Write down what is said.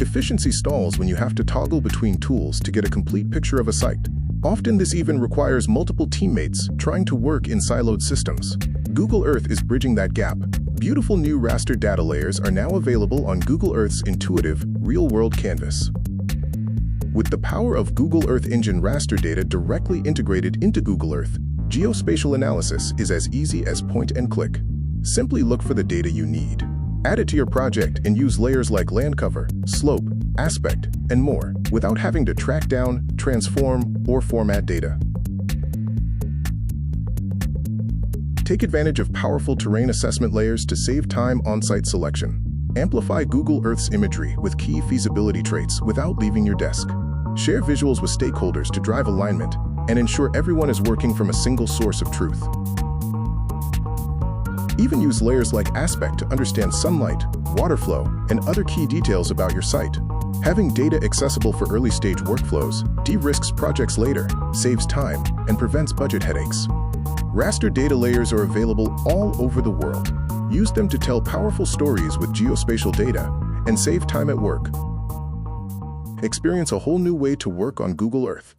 Efficiency stalls when you have to toggle between tools to get a complete picture of a site. Often this even requires multiple teammates trying to work in siloed systems. Google Earth is bridging that gap. Beautiful new raster data layers are now available on Google Earth's intuitive, real-world canvas. With the power of Google Earth Engine raster data directly integrated into Google Earth, geospatial analysis is as easy as point and click. Simply look for the data you need. Add it to your project and use layers like land cover, slope, aspect, and more, without having to track down, transform, or format data. Take advantage of powerful terrain assessment layers to save time on-site selection. Amplify Google Earth's imagery with key feasibility traits without leaving your desk. Share visuals with stakeholders to drive alignment and ensure everyone is working from a single source of truth. Even use layers like aspect to understand sunlight, water flow, and other key details about your site. Having data accessible for early-stage workflows de-risks projects later, saves time, and prevents budget headaches. Raster data layers are available all over the world. Use them to tell powerful stories with geospatial data and save time at work. Experience a whole new way to work on Google Earth.